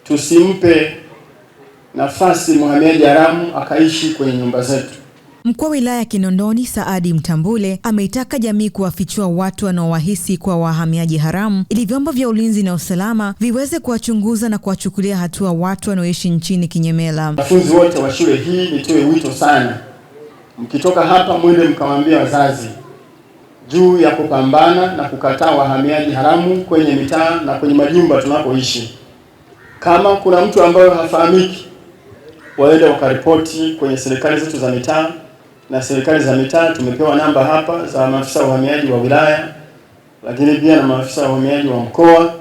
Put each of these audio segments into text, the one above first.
tusimpe nafasi mhamiaji haramu akaishi kwenye nyumba zetu. Mkuu wa wilaya ya Kinondoni Saadi Mtambule ameitaka jamii kuwafichua watu wanaowahisi kwa wahamiaji haramu ili vyombo vya ulinzi na usalama viweze kuwachunguza na kuwachukulia hatua watu wanaoishi nchini kinyemela. Wanafunzi wote wa shule hii, nitoe wito sana, mkitoka hapa mwende mkamwambia wazazi juu ya kupambana na kukataa wahamiaji haramu kwenye mitaa na kwenye majumba tunapoishi. Kama kuna mtu ambaye hafahamiki, waende wakaripoti kwenye serikali zetu za mitaa, na serikali za mitaa tumepewa namba hapa za maafisa wa uhamiaji wa wilaya, lakini pia na maafisa wa uhamiaji wa mkoa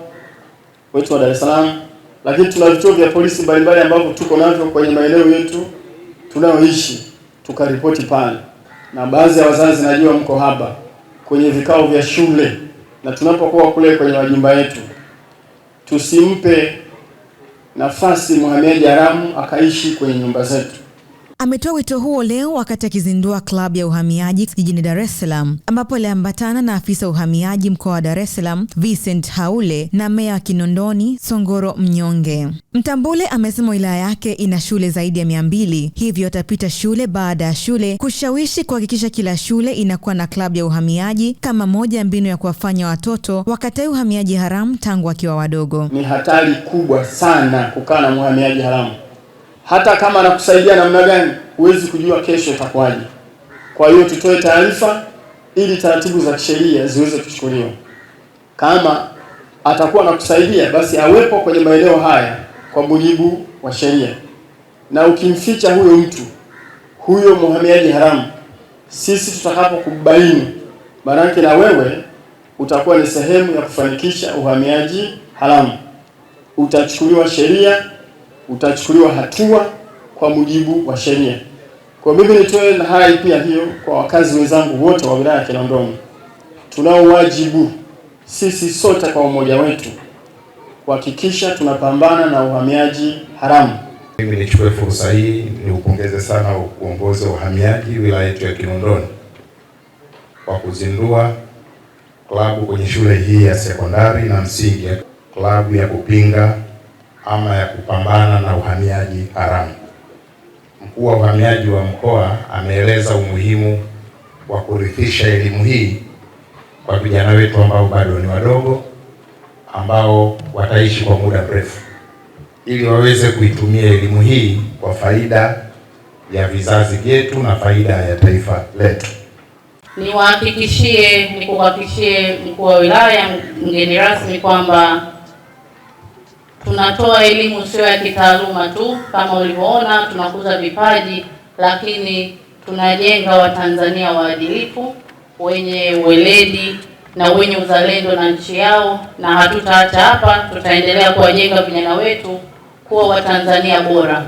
wetu wa Dar es Salaam, lakini tuna vituo vya polisi mbalimbali ambavyo tuko navyo kwenye maeneo yetu tunayoishi, tukaripoti pale. Na baadhi ya wazazi najua mko hapa kwenye vikao vya shule, na tunapokuwa kule kwenye majumba yetu, tusimpe nafasi mhamiaji haramu akaishi kwenye nyumba zetu. Ametoa wito huo leo wakati akizindua klabu ya uhamiaji jijini Dar es Salaam, ambapo aliambatana na afisa uhamiaji mkoa wa Dar es Salaam Vincent Haule na meya wa Kinondoni Songoro Mnyonge. Mtambule amesema wilaya yake ina shule zaidi ya 200, hivyo atapita shule baada ya shule kushawishi kuhakikisha kila shule inakuwa na klabu ya uhamiaji kama moja ya mbinu ya kuwafanya watoto wakatai uhamiaji haramu tangu wakiwa wadogo. Ni hatari kubwa sana kukaa na mhamiaji haramu. Hata kama anakusaidia namna gani, huwezi kujua kesho itakuwaje. Kwa hiyo tutoe taarifa ili taratibu za kisheria ziweze kuchukuliwa. Kama atakuwa anakusaidia, basi awepo kwenye maeneo haya kwa mujibu wa sheria. Na ukimficha huyo mtu, huyo mhamiaji haramu, sisi tutakapokubaini, maana na wewe utakuwa ni sehemu ya kufanikisha uhamiaji haramu. Utachukuliwa sheria, utachukuliwa hatua kwa mujibu wa sheria. Kwa mimi nitoe na hai pia hiyo kwa wakazi wenzangu wote wa wilaya ya Kinondoni. Tunao wajibu sisi sote kwa umoja wetu kuhakikisha tunapambana na uhamiaji haramu. Mimi nichukue fursa hii niupongeze sana uongozi wa uhamiaji wilaya yetu ya Kinondoni kwa kuzindua klabu kwenye shule hii ya sekondari na msingi, klabu ya kupinga ama ya kupambana na uhamiaji haramu. Mkuu wa uhamiaji wa mkoa ameeleza umuhimu wa kurithisha elimu hii kwa vijana wetu ambao bado ni wadogo, ambao wataishi kwa muda mrefu, ili waweze kuitumia elimu hii kwa faida ya vizazi vyetu na faida ya taifa letu. Nikuhakikishie mkuu wa wilaya, mgeni rasmi, kwamba tunatoa elimu sio ya kitaaluma tu, kama ulivyoona tunakuza vipaji, lakini tunajenga Watanzania waadilifu, wenye weledi na wenye uzalendo na nchi yao, na hatutaacha hapa, tutaendelea kuwajenga vijana wetu kuwa Watanzania bora.